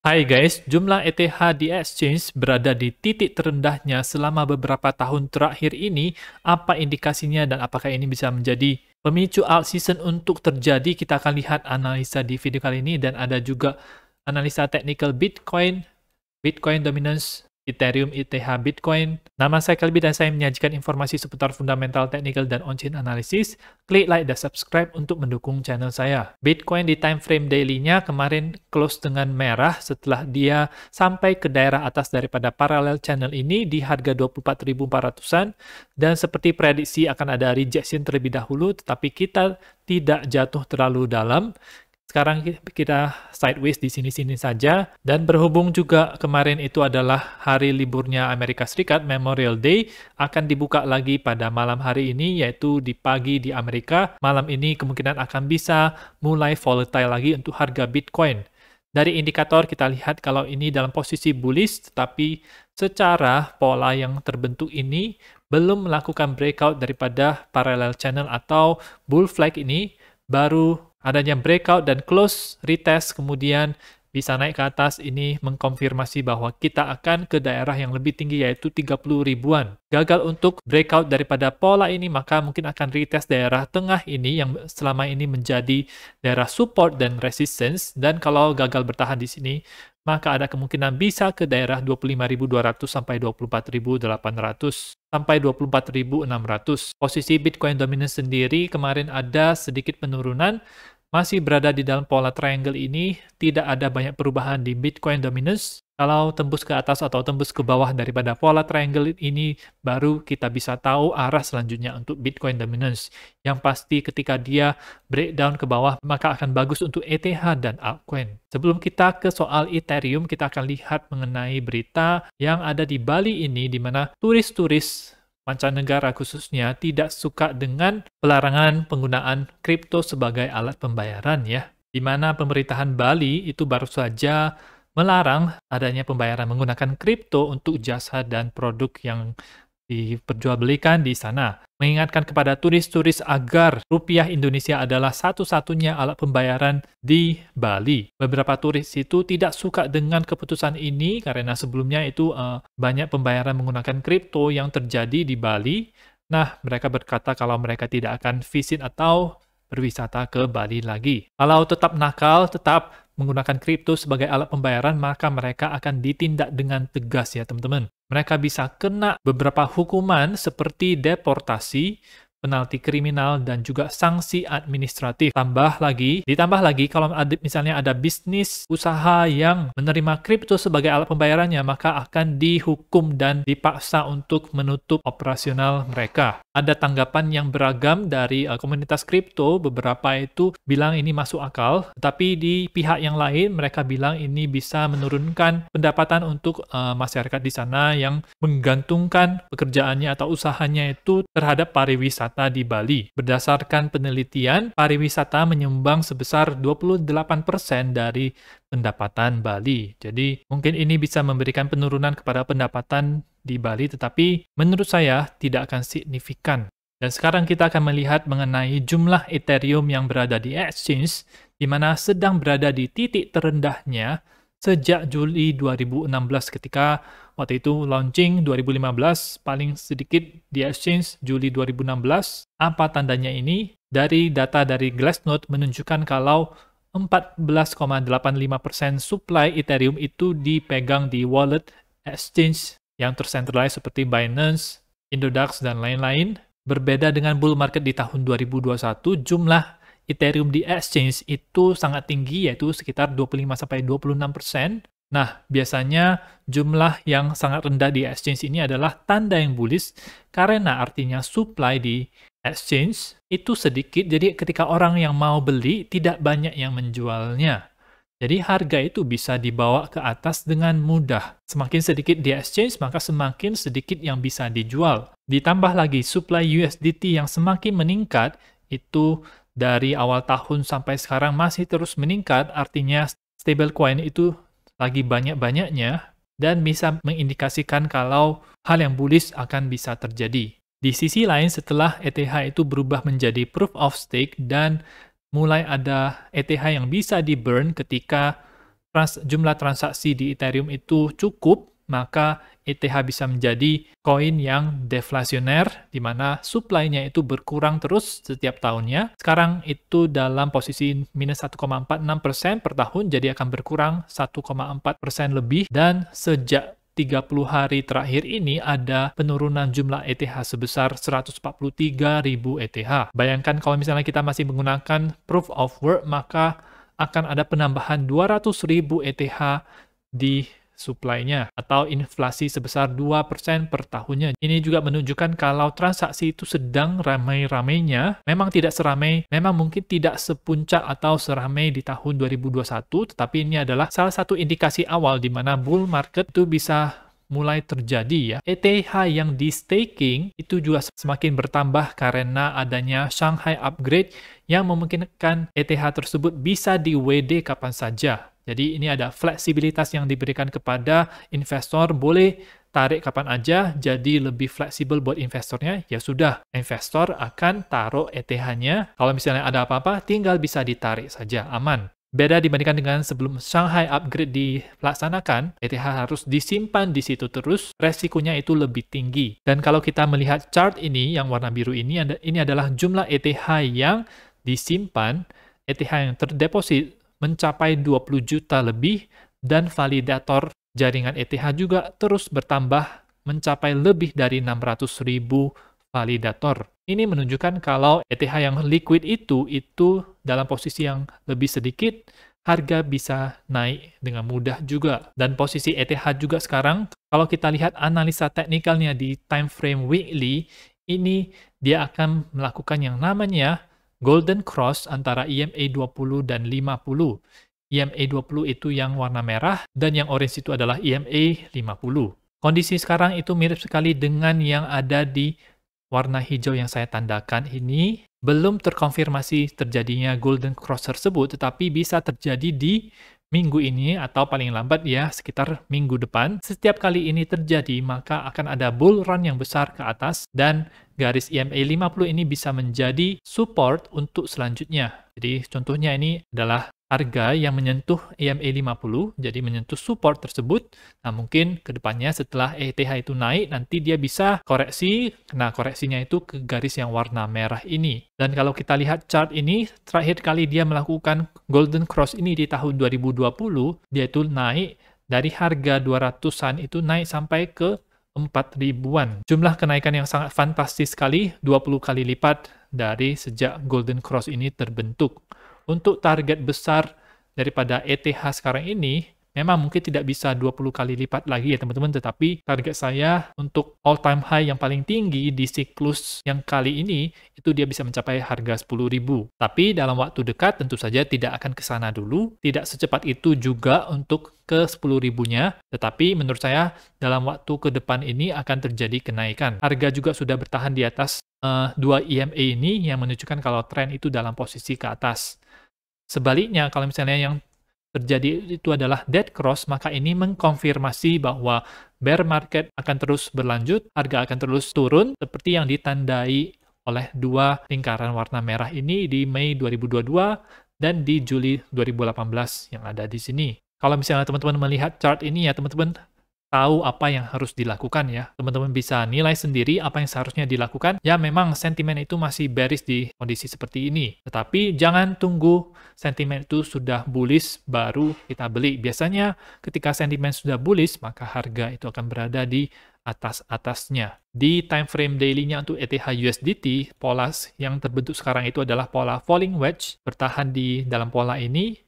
Hai guys, jumlah ETH di exchange berada di titik terendahnya selama beberapa tahun terakhir ini. Apa indikasinya dan apakah ini bisa menjadi pemicu alt season untuk terjadi? Kita akan lihat analisa di video kali ini dan ada juga analisa technical Bitcoin, Bitcoin dominance, Ethereum, ETH, Bitcoin. Nama saya Kalbi dan saya menyajikan informasi seputar fundamental, technical, dan on-chain analysis. Klik like dan subscribe untuk mendukung channel saya. Bitcoin di time frame daily-nya kemarin close dengan merah setelah dia sampai ke daerah atas daripada parallel channel ini di harga 24.400-an, dan seperti prediksi akan ada rejection terlebih dahulu, tetapi kita tidak jatuh terlalu dalam. Sekarang kita sideways di sini-sini saja, dan berhubung juga kemarin itu adalah hari liburnya Amerika Serikat, Memorial Day, akan dibuka lagi pada malam hari ini, yaitu di pagi di Amerika. Malam ini kemungkinan akan bisa mulai volatile lagi untuk harga Bitcoin. Dari indikator kita lihat kalau ini dalam posisi bullish, tetapi secara pola yang terbentuk ini belum melakukan breakout daripada parallel channel atau bull flag ini. Baru adanya breakout dan close retest kemudian bisa naik ke atas, ini mengkonfirmasi bahwa kita akan ke daerah yang lebih tinggi yaitu 30 ribuan. Gagal untuk breakout daripada pola ini, maka mungkin akan retest daerah tengah ini yang selama ini menjadi daerah support dan resistance, dan kalau gagal bertahan di sini maka ada kemungkinan bisa ke daerah 25.200 sampai 24.800 sampai 24.600. Posisi Bitcoin dominance sendiri kemarin ada sedikit penurunan, masih berada di dalam pola triangle ini, tidak ada banyak perubahan di Bitcoin dominance. Kalau tembus ke atas atau tembus ke bawah daripada pola triangle ini, baru kita bisa tahu arah selanjutnya untuk Bitcoin dominance. Yang pasti ketika dia breakdown ke bawah, maka akan bagus untuk ETH dan altcoin. Sebelum kita ke soal Ethereum, kita akan lihat mengenai berita yang ada di Bali ini, di mana turis-turis mancanegara khususnya tidak suka dengan pelarangan penggunaan kripto sebagai alat pembayaran ya. Di mana pemerintahan Bali itu baru saja melarang adanya pembayaran menggunakan kripto untuk jasa dan produk yang diperjualbelikan di sana. Mengingatkan kepada turis-turis agar rupiah Indonesia adalah satu-satunya alat pembayaran di Bali. Beberapa turis itu tidak suka dengan keputusan ini karena sebelumnya itu banyak pembayaran menggunakan kripto yang terjadi di Bali. Nah, mereka berkata kalau mereka tidak akan visit atau berwisata ke Bali lagi. Kalau tetap nakal, tetap menggunakan kripto sebagai alat pembayaran, maka mereka akan ditindak dengan tegas ya teman-teman. Mereka bisa kena beberapa hukuman seperti deportasi, penalti kriminal, dan juga sanksi administratif. Ditambah lagi kalau misalnya ada bisnis usaha yang menerima kripto sebagai alat pembayarannya, maka akan dihukum dan dipaksa untuk menutup operasional mereka. Ada tanggapan yang beragam dari komunitas kripto, beberapa itu bilang ini masuk akal, tetapi di pihak yang lain mereka bilang ini bisa menurunkan pendapatan untuk masyarakat di sana yang menggantungkan pekerjaannya atau usahanya itu terhadap pariwisata di Bali. Berdasarkan penelitian, pariwisata menyumbang sebesar 28% dari pendapatan Bali. Jadi, mungkin ini bisa memberikan penurunan kepada pendapatan di Bali, tetapi menurut saya tidak akan signifikan. Dan sekarang kita akan melihat mengenai jumlah Ethereum yang berada di exchange, di mana sedang berada di titik terendahnya sejak Juli 2016 ketika waktu itu launching 2015 paling sedikit di exchange Juli 2016. Apa tandanya ini? Dari data dari Glassnode menunjukkan kalau 14,85% supply Ethereum itu dipegang di wallet exchange yang tercentralized seperti Binance, Indodax, dan lain-lain. Berbeda dengan bull market di tahun 2021, jumlah Ethereum di exchange itu sangat tinggi, yaitu sekitar 25-26%. Nah, biasanya jumlah yang sangat rendah di exchange ini adalah tanda yang bullish, karena artinya supply di exchange itu sedikit, jadi ketika orang yang mau beli, tidak banyak yang menjualnya. Jadi harga itu bisa dibawa ke atas dengan mudah. Semakin sedikit di exchange, maka semakin sedikit yang bisa dijual. Ditambah lagi supply USDT yang semakin meningkat, itu dari awal tahun sampai sekarang masih terus meningkat, artinya stablecoin itu lagi banyak-banyaknya, dan bisa mengindikasikan kalau hal yang bullish akan bisa terjadi. Di sisi lain, setelah ETH itu berubah menjadi proof of stake dan mulai ada ETH yang bisa di burn ketika jumlah transaksi di Ethereum itu cukup, maka ETH bisa menjadi koin yang deflasioner, di mana supply-nya itu berkurang terus setiap tahunnya. Sekarang itu dalam posisi minus 1,46% per tahun, jadi akan berkurang 1,4% lebih, dan sejak 30 hari terakhir ini ada penurunan jumlah ETH sebesar 143.000 ETH. Bayangkan kalau misalnya kita masih menggunakan Proof of Work, maka akan ada penambahan 200.000 ETH di supply-nya, atau inflasi sebesar 2% per tahunnya. Ini juga menunjukkan kalau transaksi itu sedang ramai-ramainya, memang tidak seramai, memang mungkin tidak sepuncak atau seramai di tahun 2021, tetapi ini adalah salah satu indikasi awal di mana bull market itu bisa mulai terjadi ya. ETH yang di staking itu juga semakin bertambah karena adanya Shanghai Upgrade yang memungkinkan ETH tersebut bisa di WD kapan saja. Jadi ini ada fleksibilitas yang diberikan kepada investor, boleh tarik kapan aja, jadi lebih fleksibel buat investornya. Ya sudah, investor akan taruh ETH-nya. Kalau misalnya ada apa-apa, tinggal bisa ditarik saja, aman. Beda dibandingkan dengan sebelum Shanghai Upgrade dilaksanakan, ETH harus disimpan di situ terus, resikonya itu lebih tinggi. Dan kalau kita melihat chart ini, yang warna biru ini adalah jumlah ETH yang disimpan, ETH yang terdeposit mencapai 20 juta lebih, dan validator jaringan ETH juga terus bertambah mencapai lebih dari 600.000 validator. Ini menunjukkan kalau ETH yang liquid itu dalam posisi yang lebih sedikit, harga bisa naik dengan mudah juga. Dan posisi ETH juga sekarang, kalau kita lihat analisa teknikalnya di time frame weekly, ini dia akan melakukan yang namanya golden cross antara EMA 20 dan 50. EMA 20 itu yang warna merah, dan yang orange itu adalah EMA 50. Kondisi sekarang itu mirip sekali dengan yang ada di warna hijau yang saya tandakan ini. Belum terkonfirmasi terjadinya golden cross tersebut, tetapi bisa terjadi di minggu ini atau paling lambat ya sekitar minggu depan. Setiap kali ini terjadi, maka akan ada bull run yang besar ke atas, dan garis EMA 50 ini bisa menjadi support untuk selanjutnya. Jadi contohnya ini adalah harga yang menyentuh EMA 50, jadi menyentuh support tersebut. Nah, mungkin ke depannya setelah ETH itu naik, nanti dia bisa koreksi. Nah, koreksinya itu ke garis yang warna merah ini. Dan kalau kita lihat chart ini, terakhir kali dia melakukan golden cross ini di tahun 2020, dia itu naik dari harga 200-an itu naik sampai ke 4.000-an. Jumlah kenaikan yang sangat fantastis sekali, 20 kali lipat dari sejak golden cross ini terbentuk. Untuk target besar daripada ETH sekarang ini, memang mungkin tidak bisa 20 kali lipat lagi ya teman-teman, tetapi target saya untuk all time high yang paling tinggi di siklus yang kali ini, itu dia bisa mencapai harga 10.000. Tapi dalam waktu dekat tentu saja tidak akan ke sana dulu, tidak secepat itu juga untuk ke 10.000-nya, tetapi menurut saya dalam waktu ke depan ini akan terjadi kenaikan. Harga juga sudah bertahan di atas 2 EMA ini yang menunjukkan kalau tren itu dalam posisi ke atas. Sebaliknya, kalau misalnya yang terjadi itu adalah dead cross, maka ini mengkonfirmasi bahwa bear market akan terus berlanjut, harga akan terus turun, seperti yang ditandai oleh dua lingkaran warna merah ini di Mei 2022 dan di Juli 2018 yang ada di sini. Kalau misalnya teman-teman melihat chart ini ya teman-teman tahu apa yang harus dilakukan ya. Teman-teman bisa nilai sendiri apa yang seharusnya dilakukan. Ya memang sentimen itu masih bearish di kondisi seperti ini. Tetapi jangan tunggu sentimen itu sudah bullish baru kita beli. Biasanya ketika sentimen sudah bullish maka harga itu akan berada di atas-atasnya. Di time frame daily-nya untuk ETH USDT, pola yang terbentuk sekarang itu adalah pola falling wedge. Bertahan di dalam pola ini.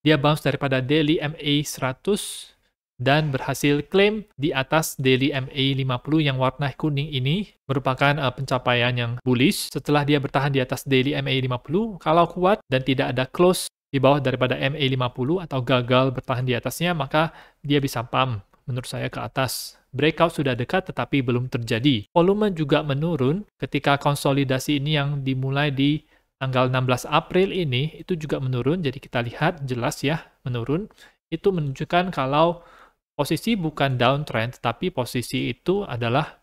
Dia bounce daripada daily MA 100 dan berhasil klaim di atas daily MA 50 yang warna kuning ini merupakan pencapaian yang bullish. Setelah dia bertahan di atas daily MA 50, kalau kuat dan tidak ada close di bawah daripada MA 50 atau gagal bertahan di atasnya, maka dia bisa pump menurut saya ke atas. Breakout sudah dekat tetapi belum terjadi. Volume juga menurun ketika konsolidasi ini yang dimulai di tanggal 16 April ini, itu juga menurun. Jadi kita lihat jelas ya menurun. Itu menunjukkan kalau posisi bukan downtrend, tetapi posisi itu adalah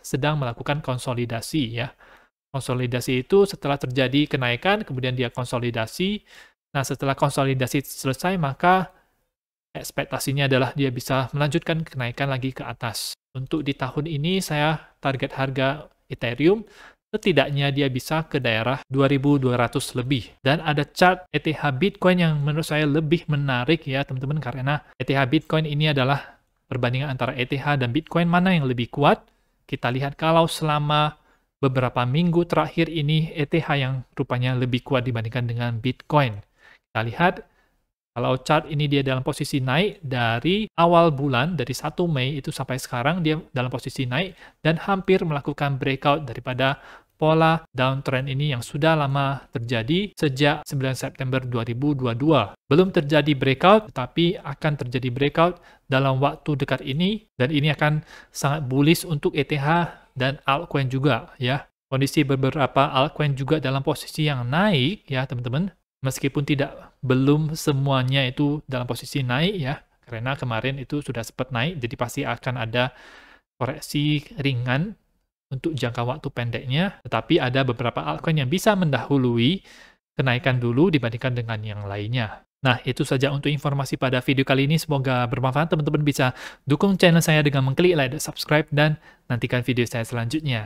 sedang melakukan konsolidasi ya. Konsolidasi itu setelah terjadi kenaikan, kemudian dia konsolidasi. Nah, setelah konsolidasi selesai, maka ekspektasinya adalah dia bisa melanjutkan kenaikan lagi ke atas. Untuk di tahun ini saya target harga Ethereum setidaknya dia bisa ke daerah 2.200 lebih. Dan ada chart ETH Bitcoin yang menurut saya lebih menarik ya teman-teman, karena ETH Bitcoin ini adalah perbandingan antara ETH dan Bitcoin mana yang lebih kuat. Kita lihat kalau selama beberapa minggu terakhir ini ETH yang rupanya lebih kuat dibandingkan dengan Bitcoin. Kita lihat kalau chart ini dia dalam posisi naik dari awal bulan, dari 1 Mei itu sampai sekarang dia dalam posisi naik dan hampir melakukan breakout daripada pola downtrend ini yang sudah lama terjadi sejak 9 September 2022. Belum terjadi breakout, tetapi akan terjadi breakout dalam waktu dekat ini, dan ini akan sangat bullish untuk ETH dan altcoin juga ya. Kondisi beberapa altcoin juga dalam posisi yang naik ya teman-teman. Meskipun belum semuanya itu dalam posisi naik ya, karena kemarin itu sudah sempat naik, jadi pasti akan ada koreksi ringan untuk jangka waktu pendeknya, tetapi ada beberapa altcoin yang bisa mendahului kenaikan dulu dibandingkan dengan yang lainnya. Nah, itu saja untuk informasi pada video kali ini. Semoga bermanfaat. Teman-teman bisa dukung channel saya dengan mengklik like dan subscribe, dan nantikan video saya selanjutnya.